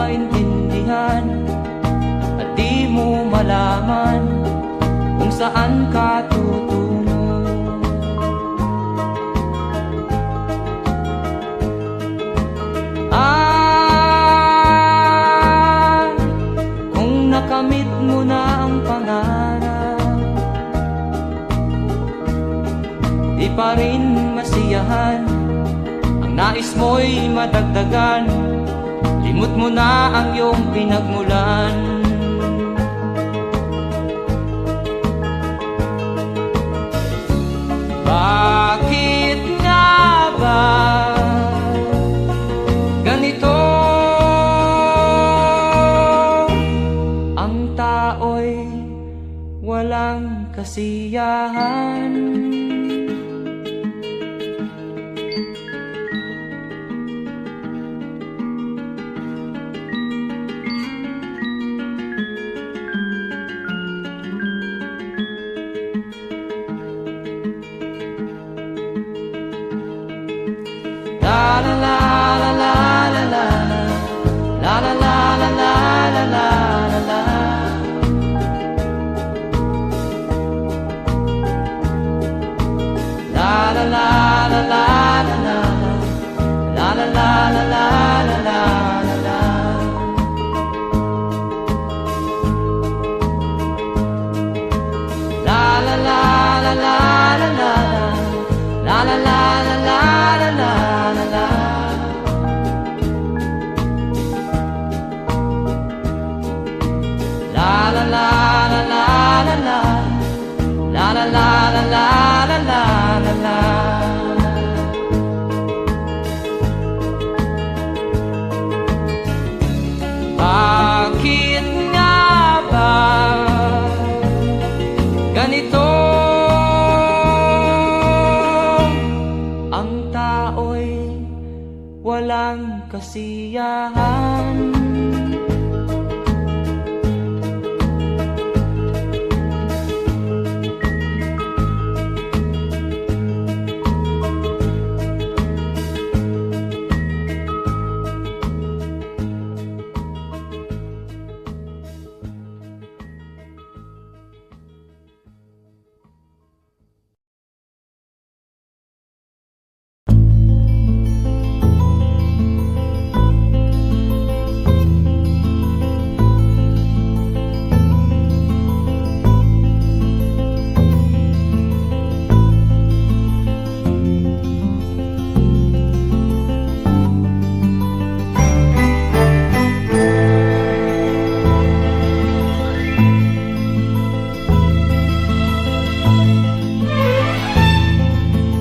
maintindihan at di mo malaman kung saan ka tutungo. Kung nakamit mo na ang pangarap, di pa rin masiyahan, ang nais mo'y madagdagan, limot mo na ang iyong pinagmulan. Bakit nga ba ganito? Ang tao'y walang kasiyahan. La la la la la la la la la la la la la la la. La la la la la la la la la la la la la la. La la la la la la la la la la la la la. La la la la la la la la la la la la la la. Bakit nga ba ganito? Ang tao'y walang kasiyahan.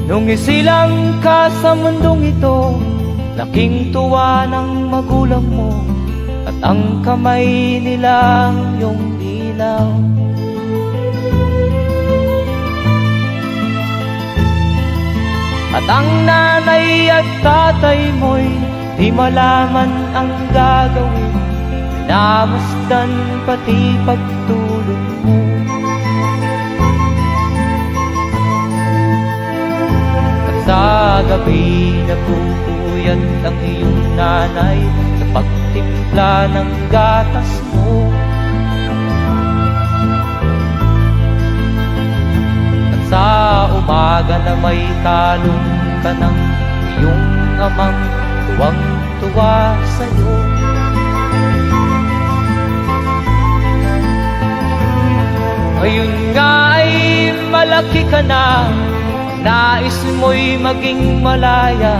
Nung isilang ka sa mundong ito, laking tuwa ng magulang mo, at ang kamay nila iyong ilaw. At ang nanay at tatay mo'y di malaman ang gagawin, namasdan pati pagtulog mo. Sa gabi nagpupuyat ang iyong nanay sa pagtimpla ng gatas mo. At sa umaga na may talong ka ng iyong amang tuwang-tuwa sa'yo. Ngayon nga ay malaki ka na, nais mo'y maging malaya,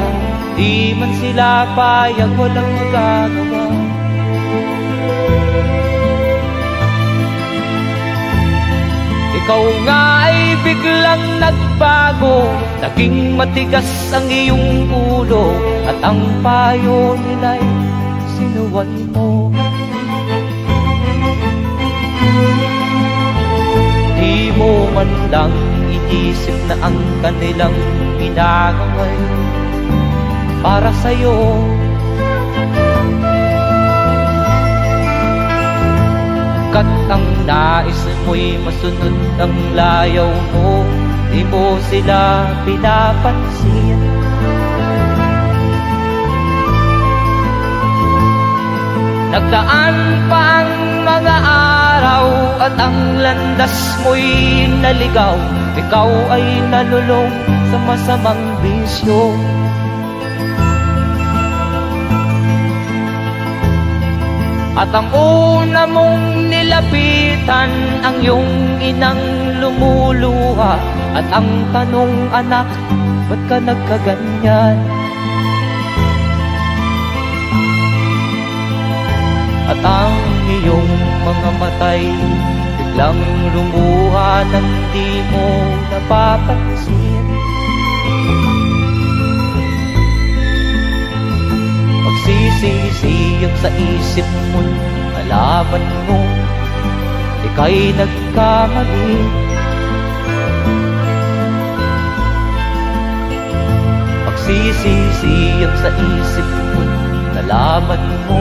di man sila payag, walang magagawa. Ikaw nga ay biglang nagbago, naging matigas ang iyong ulo, at ang payo nila'y sinuwan mo. Di mo man lang inisip na ang kanilang ginagaway para sa'yo. Kat ang nais mo'y masunod ang layaw mo, di mo sila pinapansin. Nagdaan pa ang mga araw at ang landas mo'y naligaw. Ikaw ay nalulong sa masamang bisyo. At ang una mong nilapitan ang iyong inang lumuluha. At ang tanong, anak, ba't ka nagkaganyan? At ang iyong mga matay biglang lumuha nang di mo napapansin. Magsisisiyag sa isip mo, nalaman mo ika'y nagkamali. Magsisisiyag sa isip mo, nalaman mo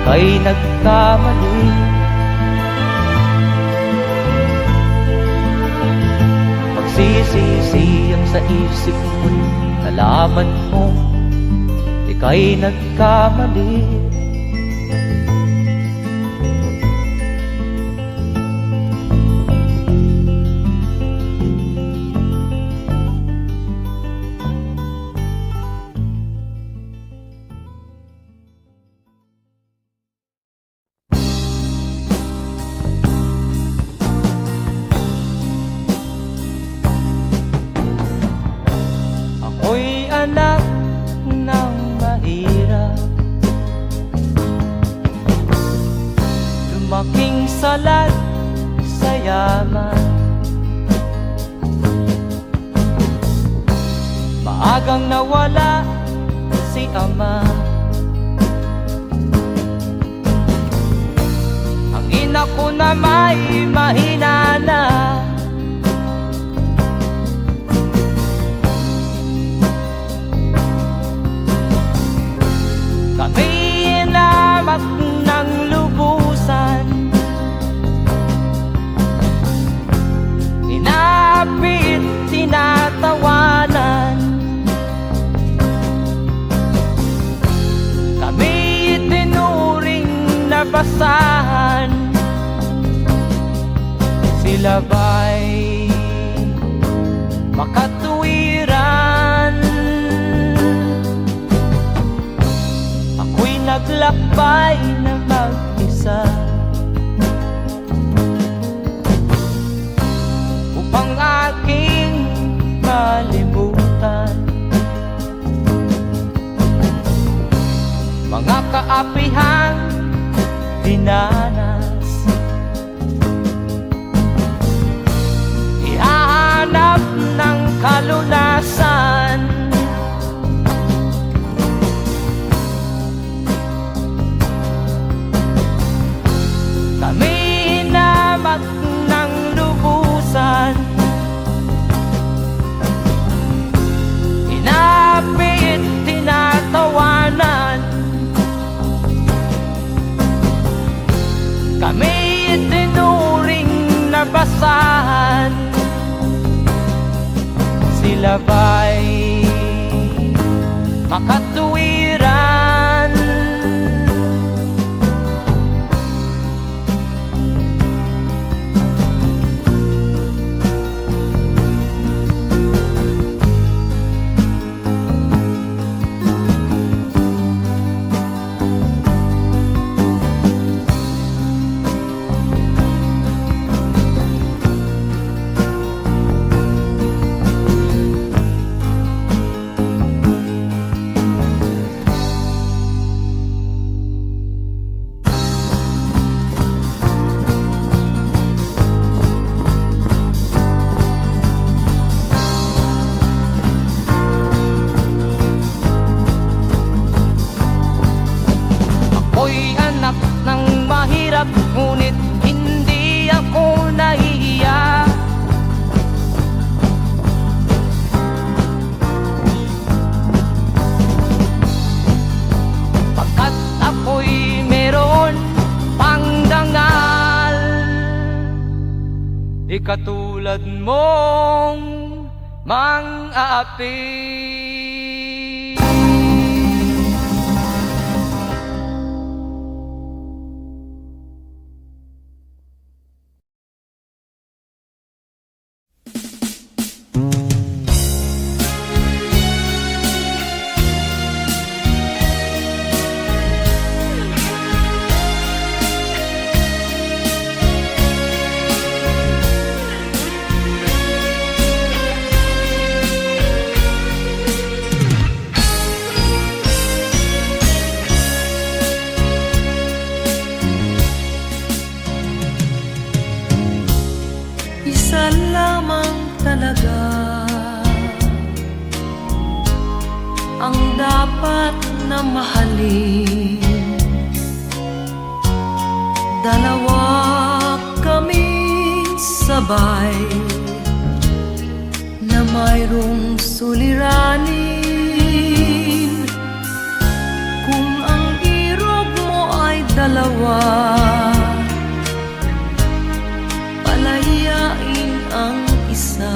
ika'y nagkamali. Magsisisiyag sa isip mo, nalaman mo ika'y nagkamali. Ako'y anak ng mahirap, lumaking salat sa yaman. Maagang nawala si ama, ang ina ko na may mahina na. Kami inamak ng lubusan, inapit, tinatawanan. Kami itinuring na basahan. Sila ba'y makatuwiran? Ako'y naglakbay na mag-isa upang aking malimutan mga kaapihang dinanas. Ihahanap ng kalunasan kami hinamak ng lubusan, inapit, tinatawanan. Kami itinuring na basahan. Sila ba'y makatuwiran? Ako'y anak ng mahirap, ngunit hindi ako nahihiya. Pagkat ako'y meron pang dangal, di katulad mong mang-aapi. dapat na mahalin. Dalawa kaming sabay na mayroong suliranin. Kung ang irog mo ay dalawa, palayain ang isa.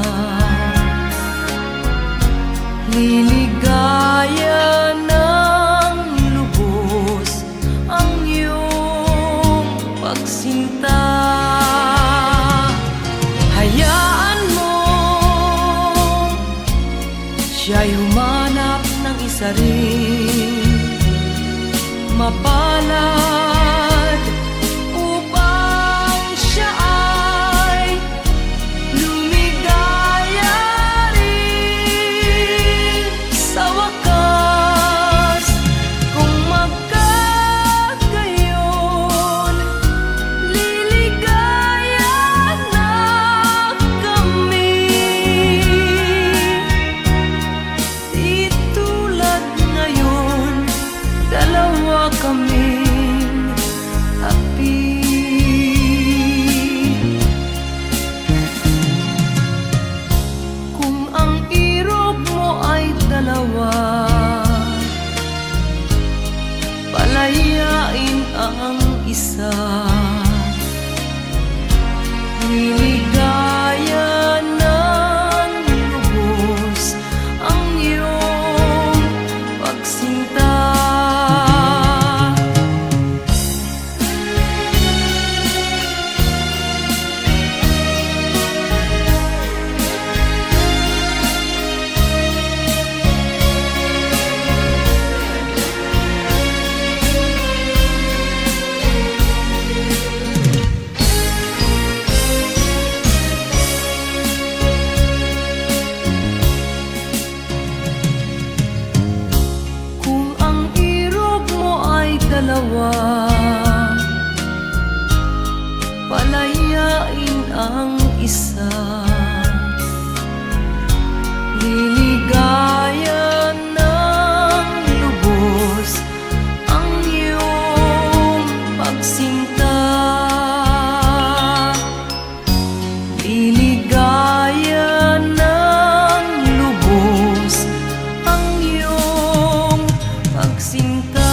Liligaya ng lubos ang iyong pagsinta. Hayaan mo siya'y humanap ng isa rin mapalad upang siya ay lumigaya rin sa wakas. Kung magkagayon, liligaya na kami. Di tulad ngayon, dalawa kaming api. Kung ang irog mo ay dalawa, palayain ang isa. Liligaya ng lubos ang iyong pagsinta. Kung ang irog mo ay dalawa, palayain ang isa. Liligaya ng lubos ang iyong pagsinta. Liligaya ng lubos ang iyong pagsinta.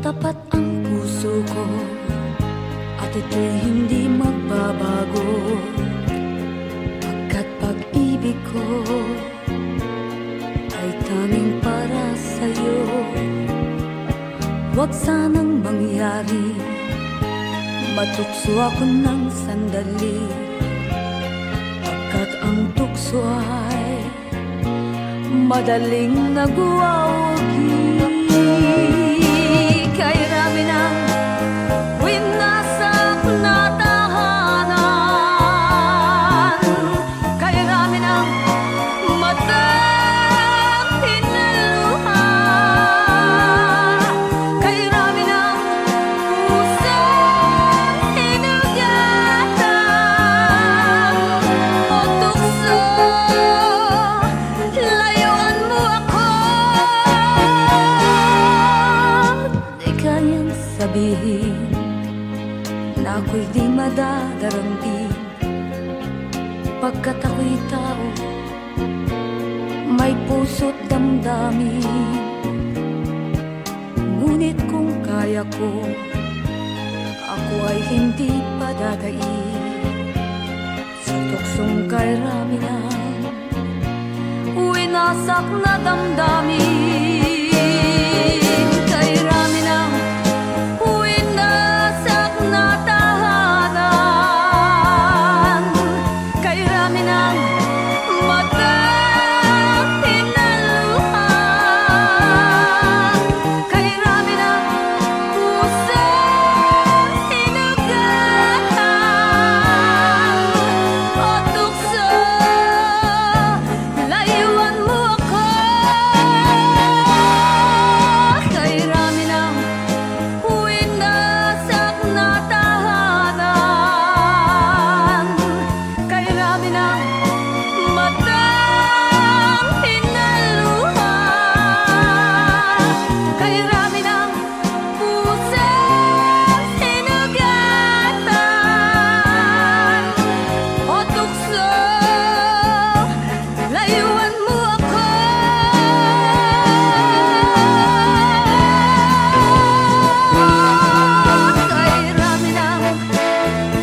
Tapat ang puso ko at ito'y hindi magbabago, pagkat pag-ibig ko ay tanging para sa'yo. Huwag sanang mangyari matukso ako ng sandali, pagkat ang tukso ay madaling nagwawagi. Kay rami ng winasak na tahanan, kay rami ng matang pinaluha, kay rami ng pusong hinugatan. O tukso, layuan mo ako. Di kayang sabihin na ako'y di madadaramdin, pagkat ako'y tao, may puso't damdamin. Ngunit kung kaya ko, ako ay hindi padadaig. kay rami ng winasak na damdamin, kay rami ng winasak na tahanan, kay rami ng matang hinaluhan, kay rami ng pusang hinugatan o tukso. Layuan mo ako, kay rami ng winasak na tahanan, kay rami ng matang hinaluhan, kay rami ng pusang hinugatan o tukso. Layuan mo ako, kay rami ng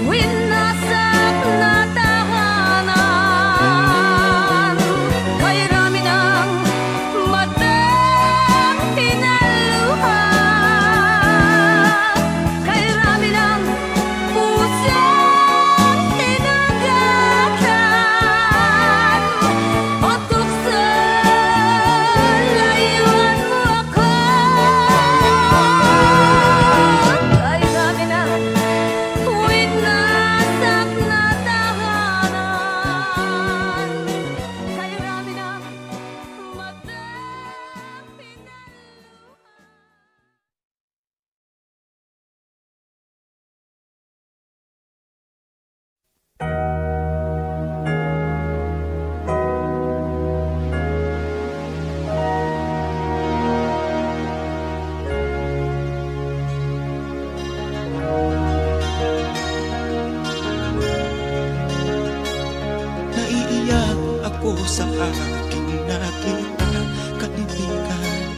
winasak na tahanan, kay rami ng matang hinaluhan, kay rami ng pusang hinugatan o tukso. Layuan mo ako, kay rami ng winasak na tahanan, kay rami ng matang hinaluhan. Naiiyak ako sa aking nakita, kaibigan.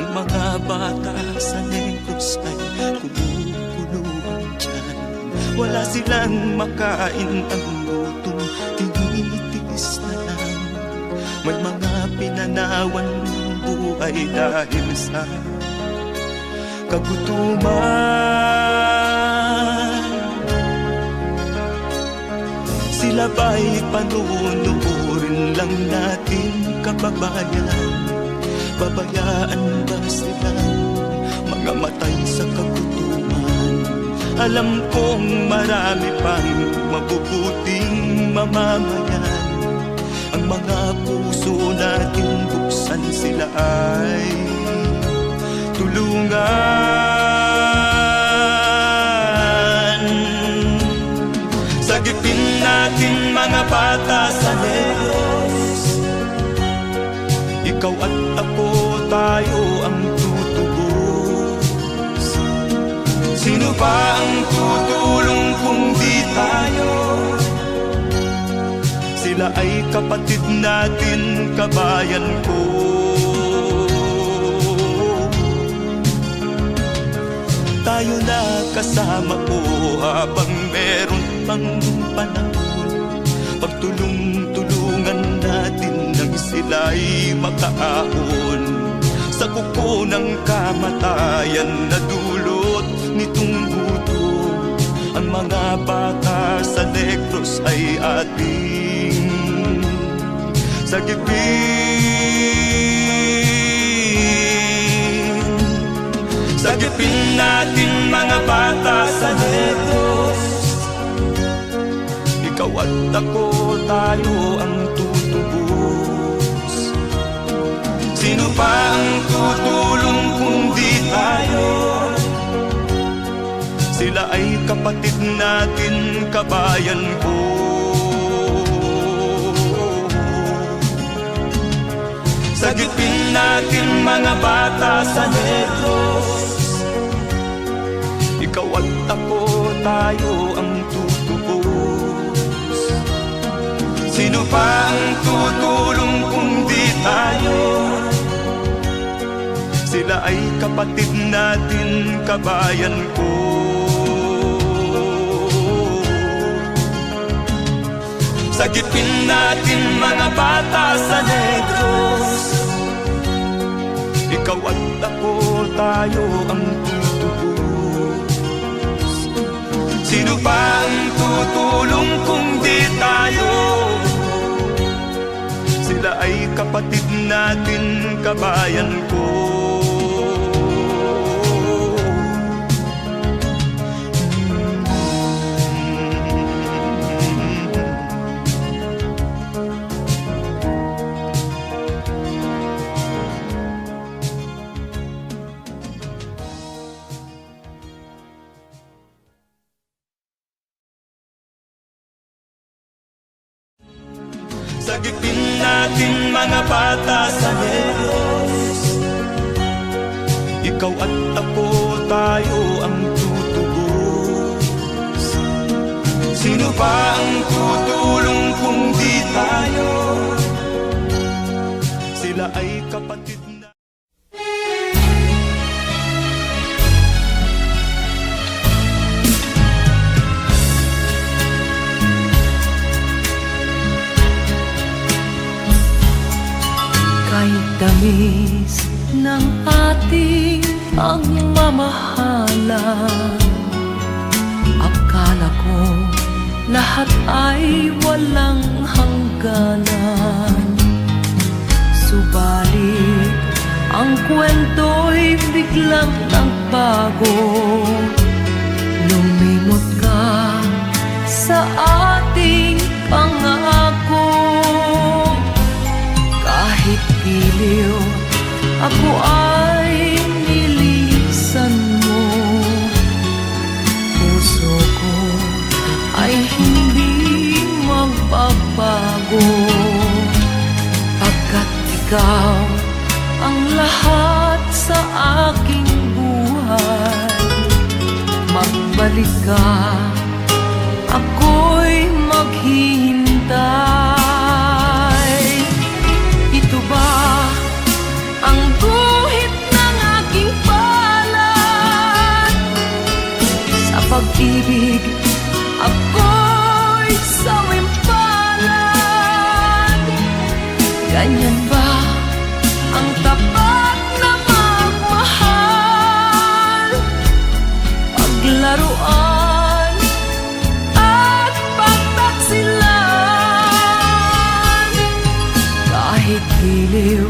Ang mga bata sa Negros ay kumukuluan dyan. Wala silang makain, ang gutom tinitiis na lang. May mga pinanawan ng buhay dahil sa kagutuman. Sila ba'y panunurin lang natin, kababayan? Babayaan ba silang mga matay sa kagutuman? Alam kong marami pang mabubuting mamamayan. Ang mga puso natin buksan, sila ay tulungan. Sagipin natin mga bata sa Negros, ikaw at ako, tayo ang tutubos. Sino ba ang tutulong kung di tayo? Sila ay kapatid natin, kabayan ko. Tayo na kasama ko habang meron pang panahon. Pagtulong-tulungan natin nang sila'y makaahon sa kuko ng kamatayan na dulot nitong gutom. Ang mga bata sa Negros ay ating sagipin. Sagipin natin mga bata sa Negros, ikaw at ako, tayo ang tutubos. Sino pa ang tutulong kung di tayo? Sila ay kapatid natin, kabayan ko. Sagipin natin mga bata sa Negros, ikaw at ako, tayo ang tutubos. Sino pa ang tutulong kung di tayo? Sila ay kapatid natin, kabayan ko. Sagipin natin mga bata sa negros. Ikaw at ako, tayo ang tutubos. Sino pa ang tutulong kung di tayo? Sila ay kapatid natin, kabayan ko. Sagipin natin mga bata sa negros. Ikaw at ako, tayo ang tutubos. Sino pa ang tutulong kung di tayo? Sila ay kapatid na. Kay tamis ng ating pagmamahalan, akala ko lahat ay walang hangganan. Subalit ang kwento'y biglang nagbago. Lumimot ka sa ating pangako. Kahit giliw, ako ay nilisan mo. Puso ko ay hindi magbabago, pagkat ikaw ang lahat sa aking buhay. Magbalik ka, ako'y maghihintay. Ito ba ang guhit ng aking palad? Sa pag-ibig, ako'y sawimpalad. Ganyan ba ang tapat na magmahal? Paglaruan at pagtaksilan. Kahit giliw,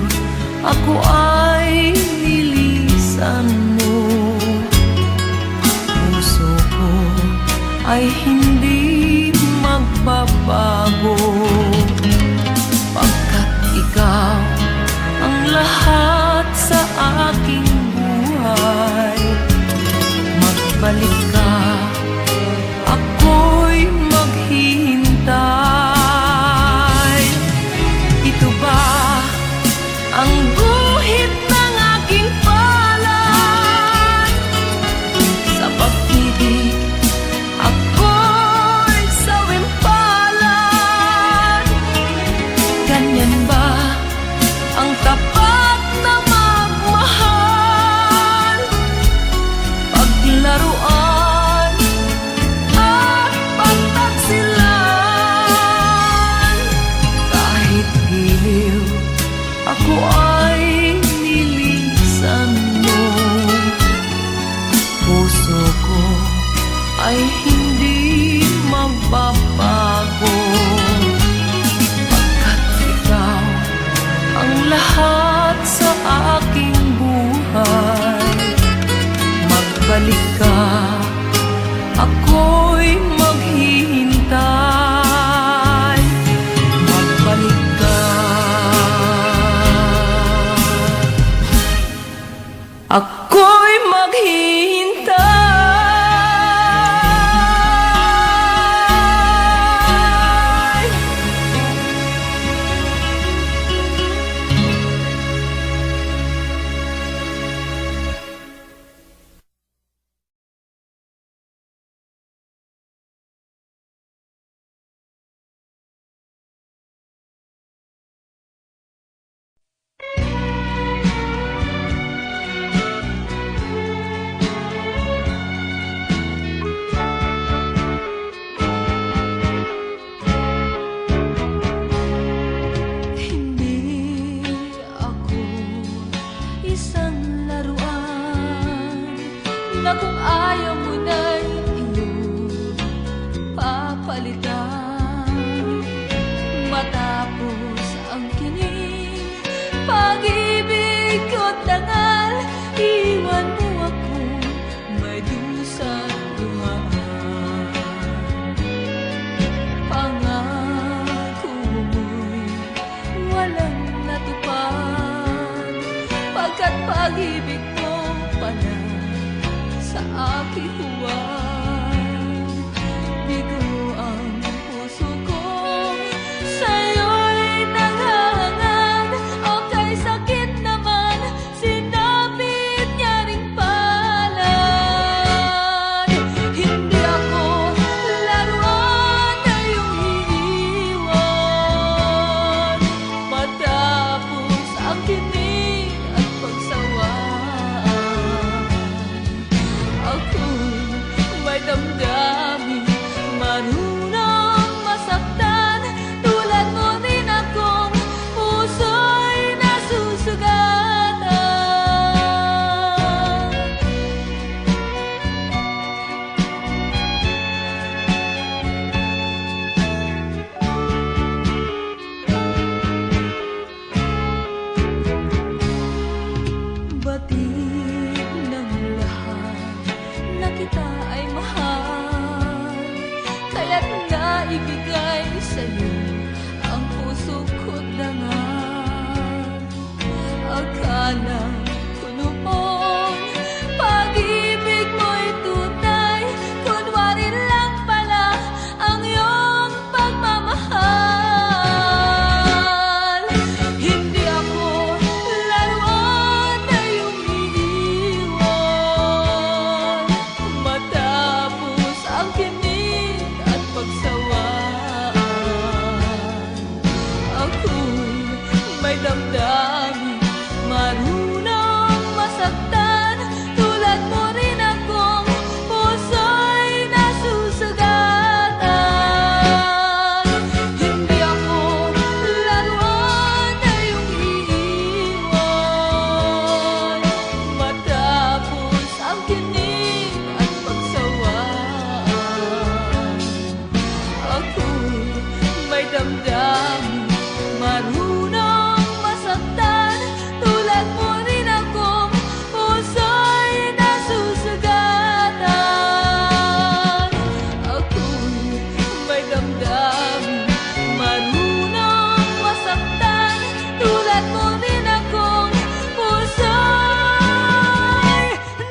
ako ay nilisan mo. Puso ko ay hindi magbabago, pagkat ikaw ang lahat sa aking buhay. Magbalik ka, ako'y maghihintay. Ito ba ang guhit sana ko noon. Pag-ibig mo'y tunay, kunwari lang pala ang iyong pagmamahal. Hindi ako laruan na iyong iniwan, matapos ang kinig at pagsawaan. Ako'y may damdamin, marunong masaktan, tulad mo rin akong puso'y nasusugatan. Hindi ako laruan na iyong iiwan, matapos ang kinig at pagsawaan. Ako'y may damdamin, marunong masaktan, tulad mo rin akong puso'y nasusugatan. Ako'y may damdamin, marunong masaktan, tulad mo rin akong puso'y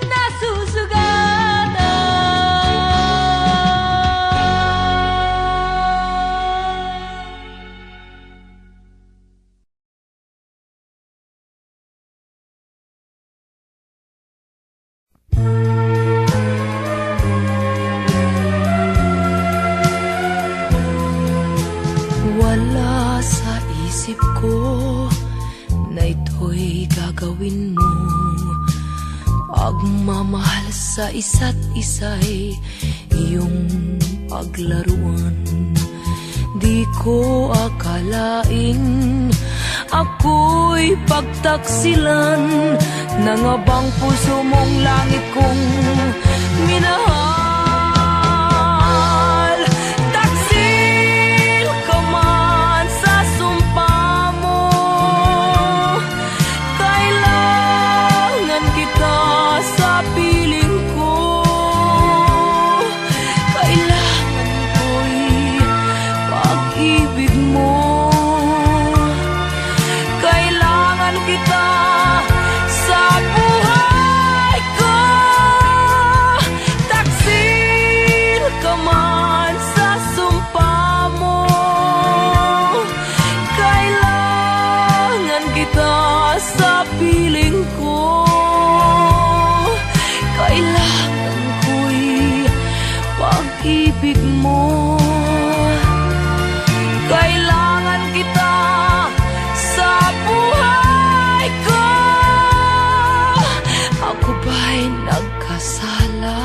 nasusugatan. Wala sa isip ko na ito'y gagawin mo. Pagmamahal sa isa't isa'y iyong paglaruan. Di ko akalain ako'y pagtaksilan ng abang puso mong langit kong minahal. Taksil ka man sa sumpa mo, kailangan kita sa piling ko. Kailangan ko'y pag-ibig mo, kailangan kita sa buhay ko. Taksil ka man sa sumpa mo, kailangan kita sa piling ko. Kailangan ko'y pag-ibig mo, kailangan kita sa buhay ko. Ako ba'y nagkasala?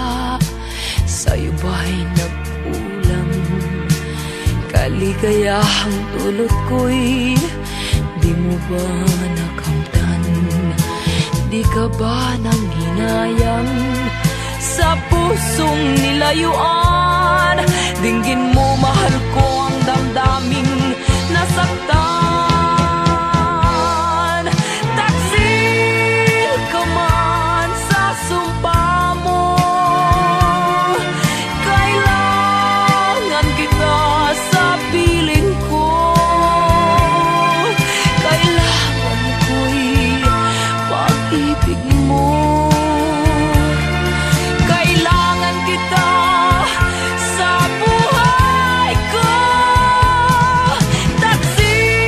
Sa'yo ba'y nagkulang? Kaligayahang dulot ko'y di mo ba nakamtan? Di ka ba nang hinayang sa pusong nilayuan? Dinggin mo, mahal ko, ang damdaming nasaktan. Taksil ka man sa sumpa mo, kailangan kita sa piling ko. Kailangan ko'y pag-ibig mo, kailangan kita sa buhay ko. Taksil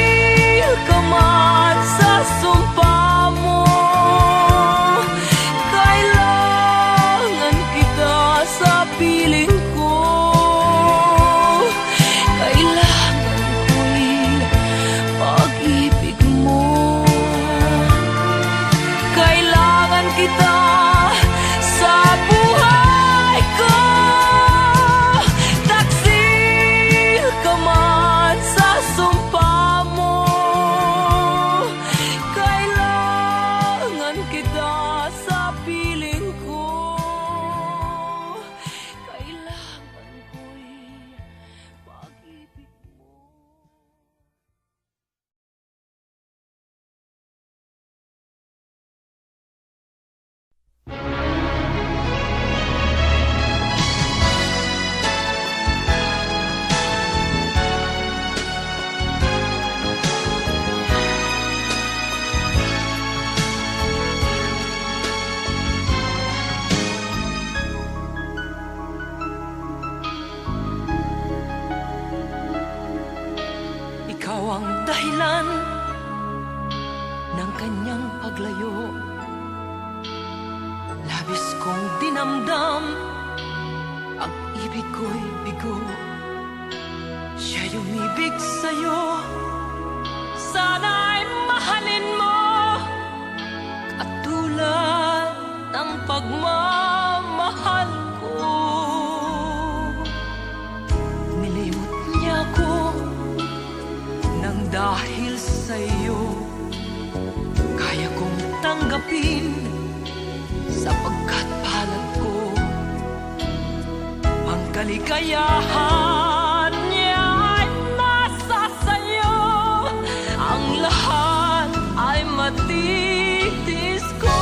ikaw ang dahilan ng kanyang paglayo. Labis kong dinamdam, ang ibig ko'y bigo. Siya'y umibig sa'yo, sana'y mahalin mo, katulad ng pagmamahal ko. Nilimot niya ko nang dahil sa'yo, kaya kong tanggapin sapagkat palad ko. Ang kaligayahan niya ay nasa sayo, ang lahat ay matitis ko.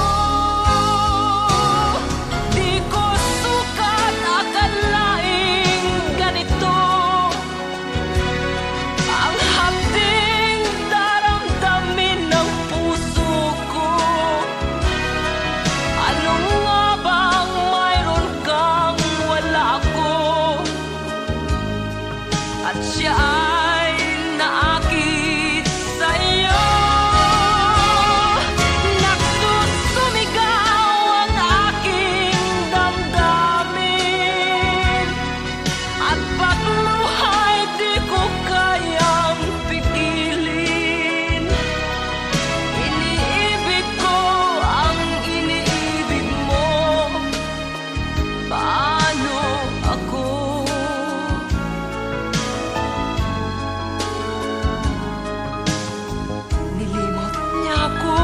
Di ko sukat akalaing ganito ang hapding daramdamin ng puso ko. Ano nga bang mayroon kang wala ako? At siya ay naakit sa'yo. Nagsusumigaw ang aking damdamin, at pagluhay di ko kayang pigilin. Iniibig ko ang iniibig mo. Paano ako? Nilimot niya ako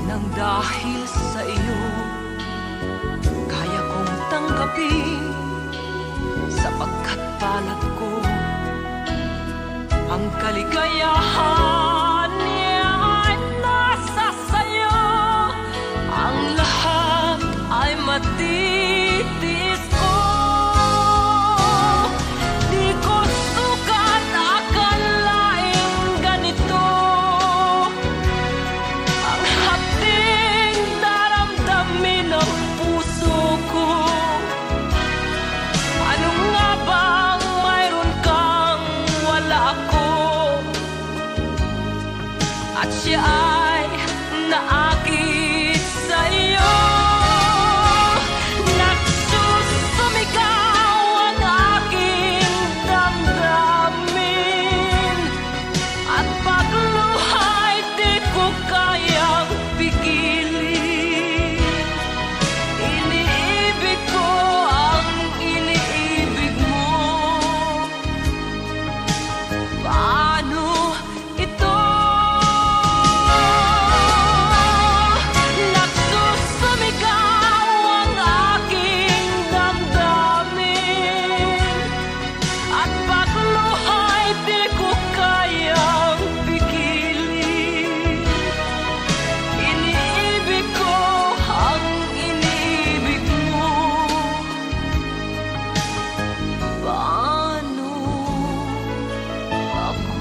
nang dahil sa iyo, kaya kong tanggapin sapagkat palad ko. Ang kaligayahan niya ay nasa sayo, ang lahat ay matitis ko. Di ko sukat akalaing ganito ang hapding daramdamin ng puso ko. Ano nga bang mayroon kang wala ako? At siya ay naakit sa'yo. Nagsusumigaw ang aking damdamin, at pagluhay di ko kayang pigilin. Iniibig ko ang iniibig mo. Paano ito? Nagsusumigaw ang aking damdamin, at pagluhay di ko kayang pigilin. Iniibig ko ang iniibig mo. Paano ako?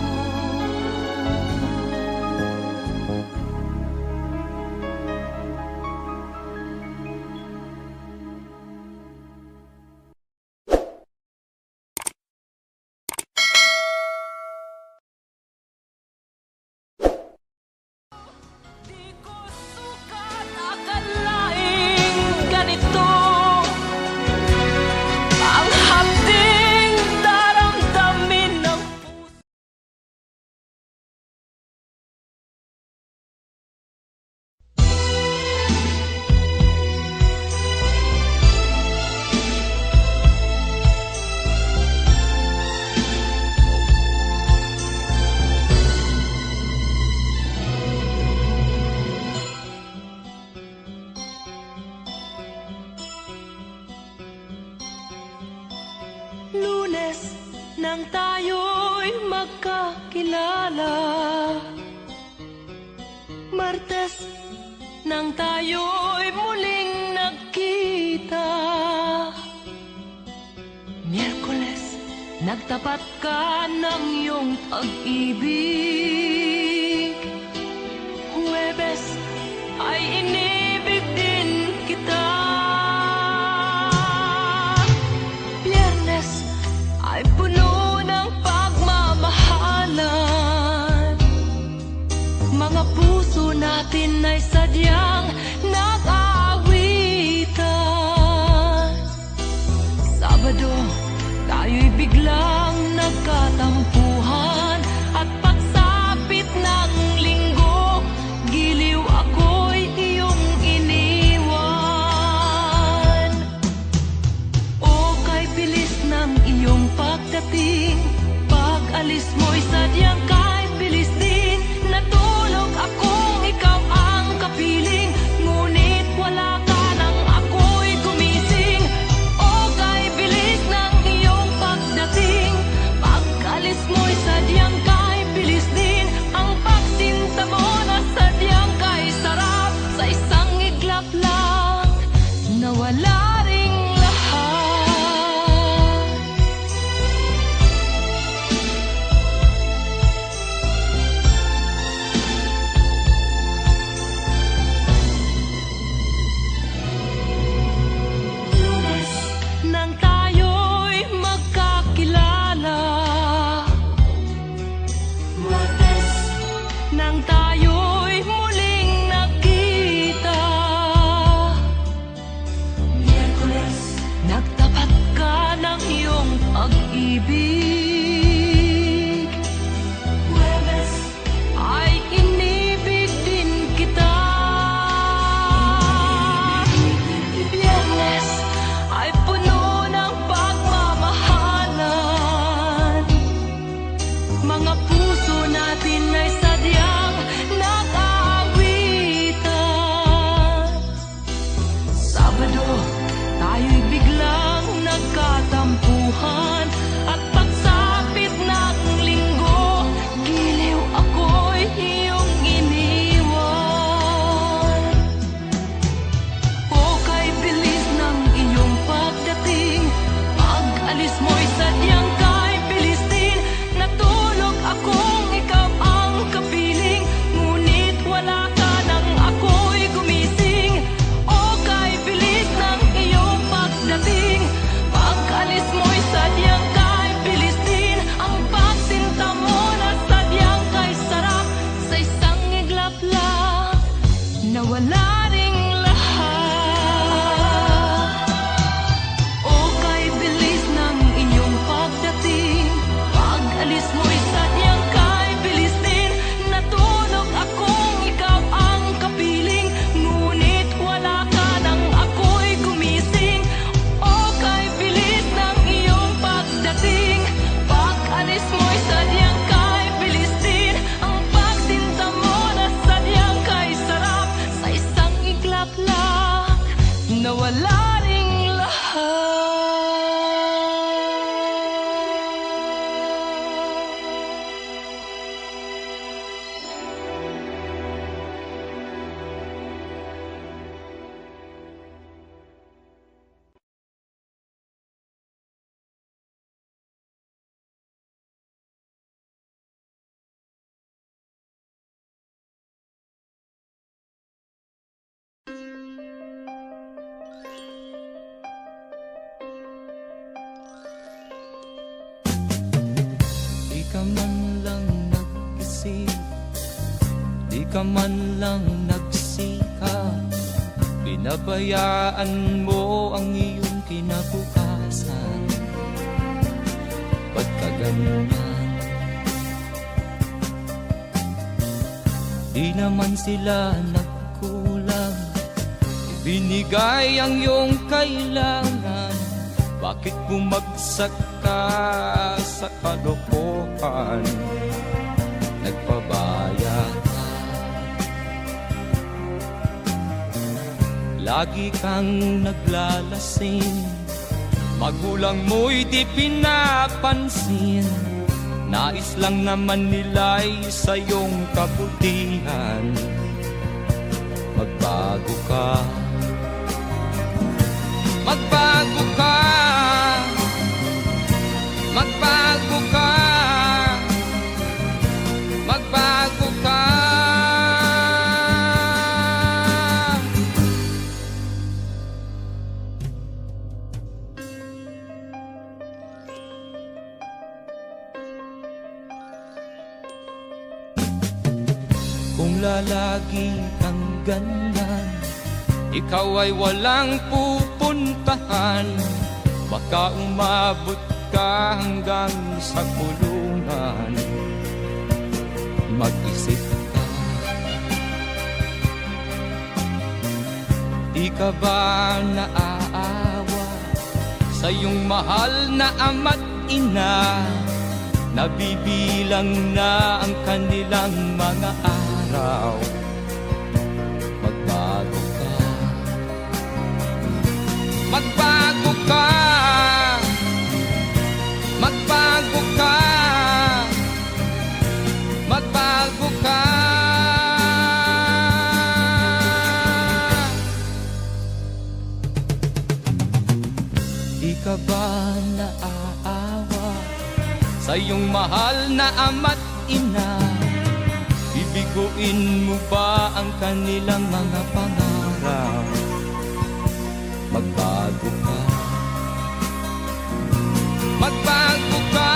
Di ko sukat akalaing ganito ang hapding daramdamin ng puso. Lunes nang tayo'y magkakilala, Martes nang tayo'y muling nagkita, Miyerkules nagtapat ka ng iyong pag-ibig, Huwebes ay inibig din kita, Biyernes ay puno ng pagmamahal. mo'y sadyang kahit bilis din. Natulog akong ikaw ang kapiling, ngunit wala ka nang ako'y gumising. O kay bilis ng iyong pagdating, pag-alis mo'y sadyang kahit bilis din. Ang pagsinta mo na sadyang kahit sarap, sa isang iglap lang nawala ring lahat. Lunes nang tayo'y magkakilala, Martes nang tayo'y muling nagkita, Miyerkules nagtapat ka ng iyong pag-ibig, Huwebes ay inibig din kita, Biyernes ay puno ng pagmamahalan. Mga puso natin ay sadyang nag-aawitan. Sabado, tayo'y biglang nagkatampuhan, at pagsapit ng linggo, giliw ako'y iyong iniwan. O kay bilis ng iyong pagdating, pag-alis mo'y sadyang kahit bilis din. Natulog akong ikaw ang kapiling, ngunit wala ka nang ako'y gumising. O kay bilis ng iyong pagdating, pag-alis mo'y sadyang kahit bilis din. Ang pagsinta mo na sadyang kahit sarap, sa isang iglap lang nawala ring lahat. O kay bilis ng iyong pagdating, pag-alis mo'y sadyang kahit bilis din. Natulog akong ikaw ang kapiling, ngunit wala ka nang ako'y gumising. O kay bilis ng iyong pagdating, pag-alis mo'y sadyang kahit bilis din. Ang pagsinta mo na sadyang kahit sarap, sa isang iglap lang nawala ring lahat. Di ka man lang nag-isip, di ka man lang nagsikap, pinabayaan mo ang iyong kinabukasan. Ba't ka ganyan? Di naman sila nagkulang, ibinigay ang iyong kailangan. Bakit bumagsak ka sa kalokohan? Nagpabaya ka, lagi kang naglalasing, magulang mo'y di pinapansin. Nais lang naman nila'y sa iyong kabutihan. Magbago ka, magbago ka, magbago ka, magbago ka. Kung lalagi kang ganyan, ikaw ay walang pupuntahan. Baka umabot ka hanggang sa kulungan. Mag-isip ka, di ka ba naaawa sa iyong mahal na ama't ina? nabibilang na ang kanilang mga araw. Magbago ka, magbago ka, magbago ka, magbago ka. Di ka ba naaawa sa iyong mahal na ama't ina? Bibiguin mo ba ang kanilang mga pangarap? Magbago ka, magbago ka,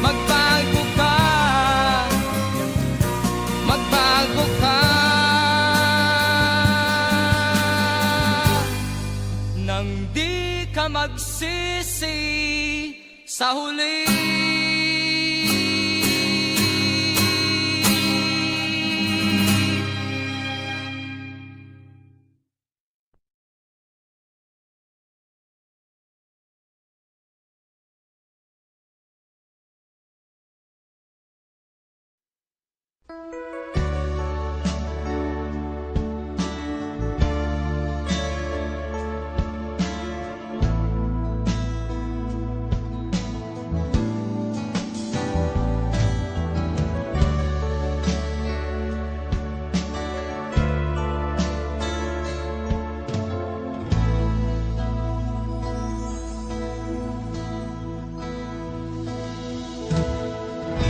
magbago ka, magbago ka. Nang di ka magsisi sa huli.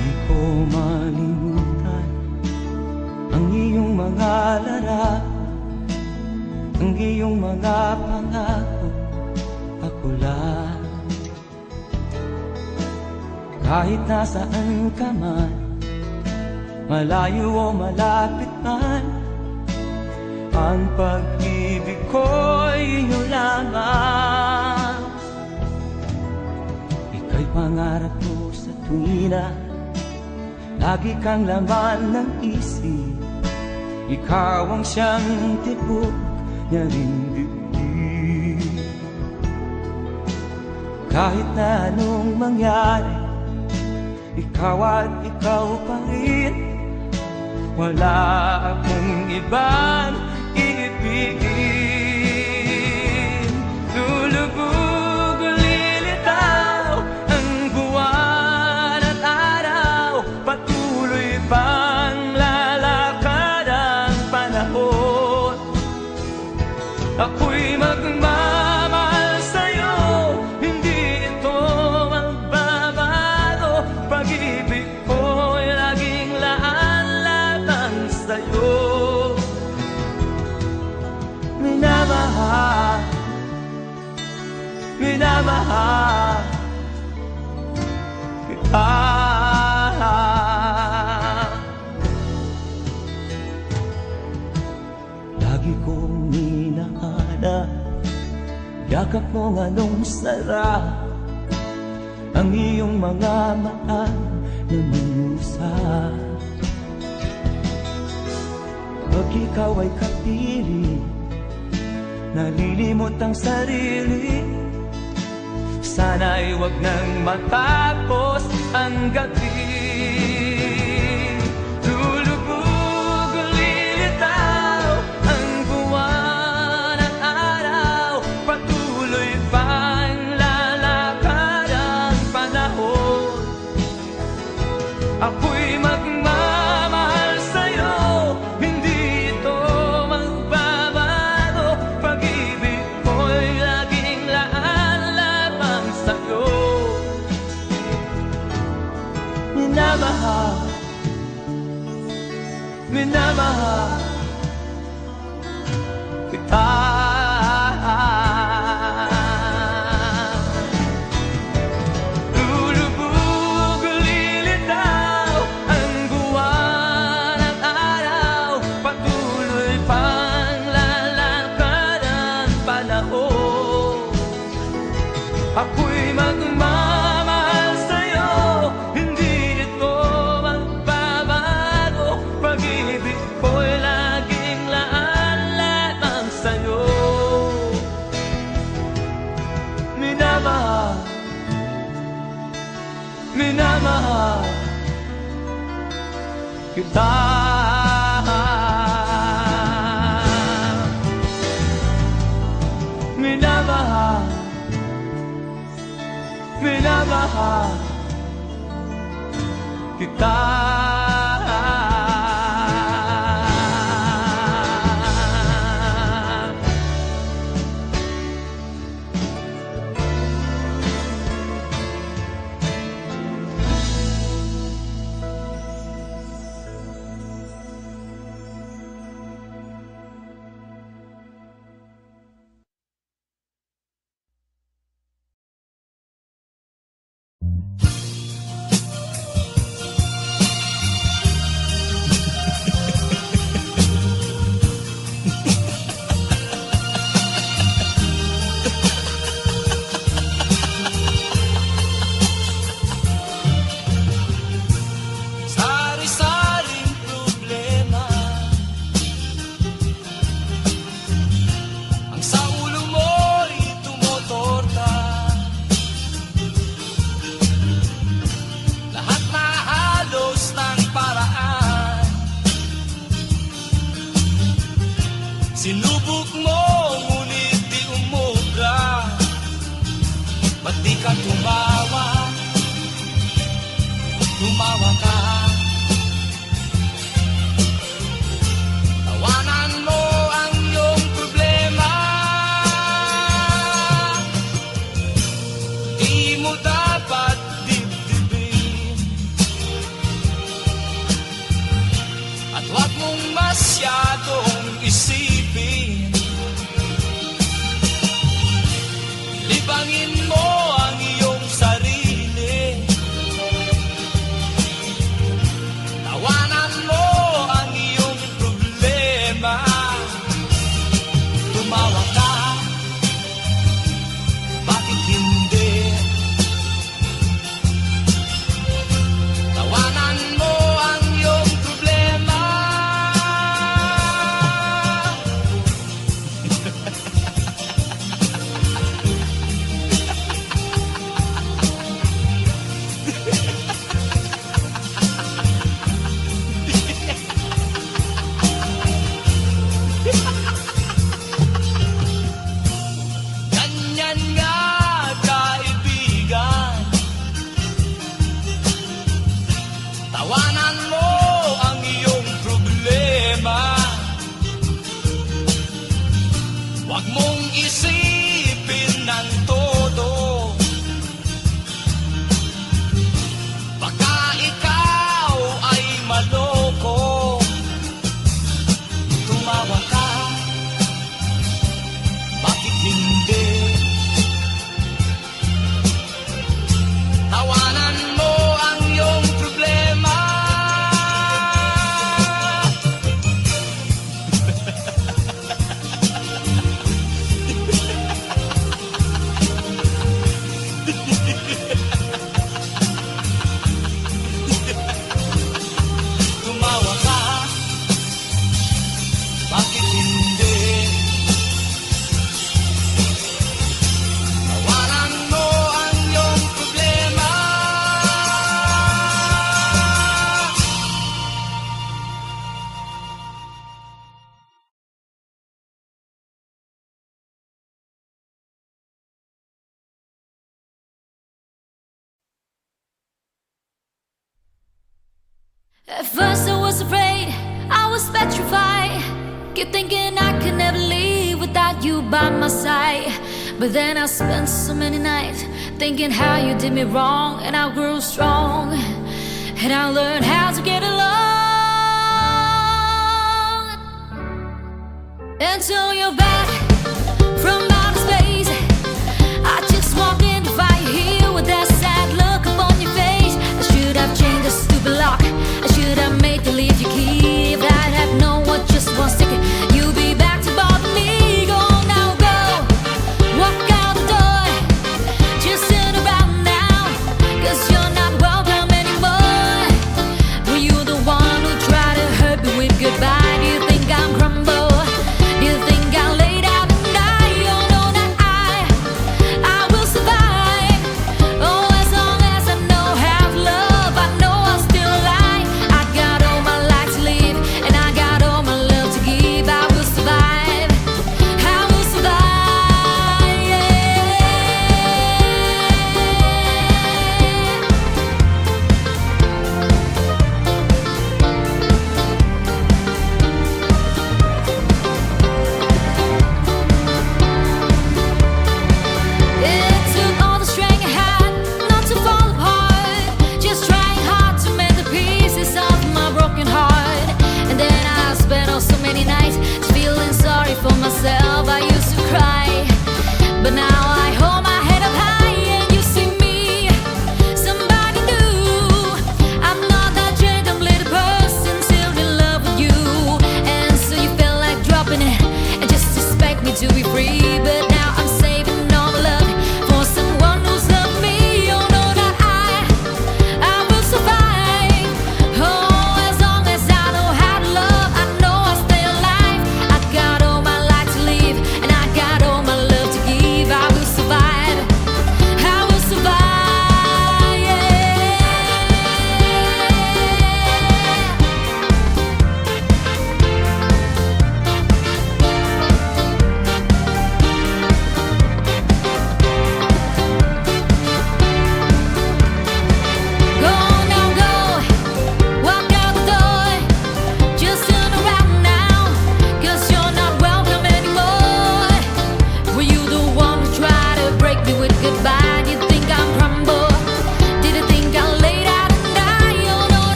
Di ko malimutan ang iyong mga larawan, ang iyong mga pangako, ako lang. Kahit nasaan ka man, malayo o malapit man, ang pag-ibig ko'y iyo lamang. Ika'y pangarap ko sa tuwina, lagi kang laman ng isip. Ikaw ang siyang tibok niya ring dibdib. Kahit na anong mangyari, ikaw at ikaw pa rin. Wala akong ibang iibigin. Lulubog o lilitaw ang buwan at araw, patuloy pang lalakad ang panahon. Ako'y magmamahal sa'yo, hindi ito magbabago. Pag-ibig ko'y laging laan-latang sa'yo. Minamahal, minamahal kita. Lagi kong hinahanap yakap mo anong sarap, ang iyong mga mata na minusap. Pag ikaw ay kapiling, nalilimot ang sarili. Sana'y wag nang matapos ang gabi. Lulubog o lilitaw ang buwan at araw, patuloy pang lalakad ang panahon. Ako'y magmamahal sa'yo, hindi ito magbabago. Pag-ibig ko'y laging laan lamang sa'yo. Minamahal, minamahal kita. Lulubog o lilitaw ang buwan at araw, patuloy pang lalakad ang panahon. Ako'y magmamahal sa'yo, hindi ito magbabago. Pag-ibig ko'y laging laan lamang sa'yo. minamahal kita. Minamahal, minamahal kita. Sari-saring problema ang sa ulo mo'y tumotorta. Lahat na halos ng paraan sinubok mo, ngunit di umubra. Ba't di ka tumawa? Tumawa ka. Tawanan mo ang iyong problema. Di mo dapat dibdibin, at huwag mong masyadong isipin. Libangin mo ang iyong sarili. Tawanan mo ang iyong problema. Tumawa ka, bakit hindi? Tawanan mo ang iyong problema. Ganyan nga, kaibigan. Tawanan mo ang iyong problema. Huwag mong isipin ng todo. Baka ikaw ay maloko. Tumawa ka, bakit hindi? Tawanan mo ang iyong problema. Tumawa ka, bakit hindi? Tawanan mo ang iyong problema. At first I was afraid, I was petrified. Kept thinking I could never leave without you by my side. But then I spent so many nights thinking how you did me wrong, and I grew strong, and I learned how to get along. Until you're back from outer space, I just walked in to find you here with that sad look upon your face. I should have changed the stupid lock. I should have made you leave your key. If I'd have known what just one second you'll be back to bother me. Go on now, go. Walk out the door. Just turn around now, 'cause you're not welcome anymore. Were you the one who tried to hurt me with goodbye? Do you think I'm crumble? Do you think I'll lay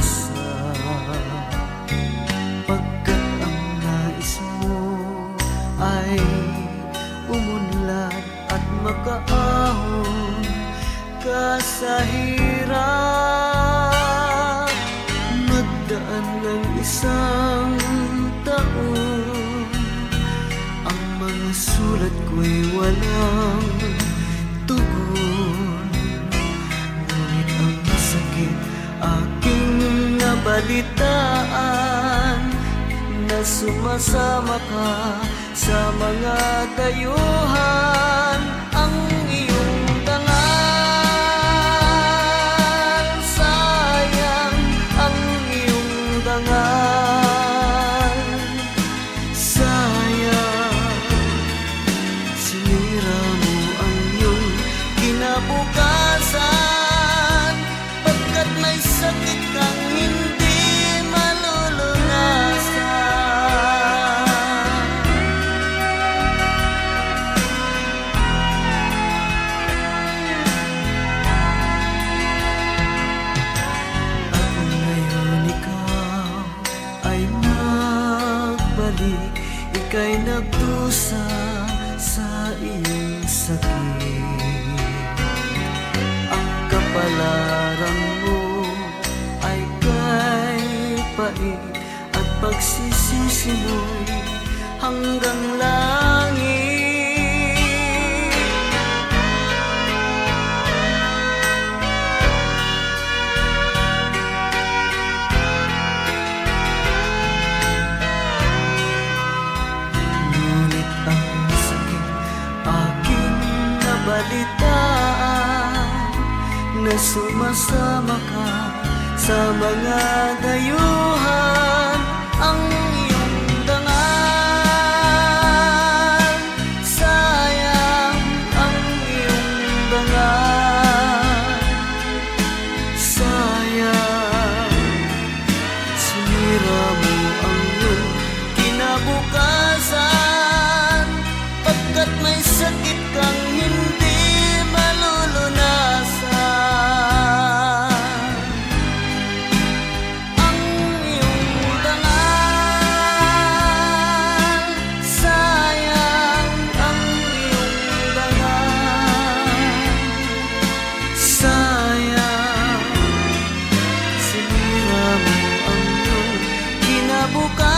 nagdusa, pagkat ang nais mo ay umunlad at makaahon ka sa hirap. Magdaan ng isang taon, ang mga sulat ko'y walang tugon. Ngunit ang sakit aking nabalitaan, na sumasama ka sa mga dayuhan. Ang iyong dangal, sayang ang iyong dangal, sayang sinira mo ang iyong kinabukasan, pagkat may sakit kang hindi malulunasan. At ngayon ikaw ay nagbalik, ika'y nagdusa sa iyong sakit. Ang kapalaran mo ay kay pait, at pagsisisi mo'y hanggang langit. Ngunit ang sakit aking nabalitaan, na sumasama ka sa mga dayuhan. Ang iyong dangal, sayang ang iyong dangal, sayang sinira mo ang iyong kinabukasan, pagkat may sakit kang hindi malulunasan. Ang iyong dangal, sayang ang iyong dangal, sayang sinira mo ang iyong kinabukasan,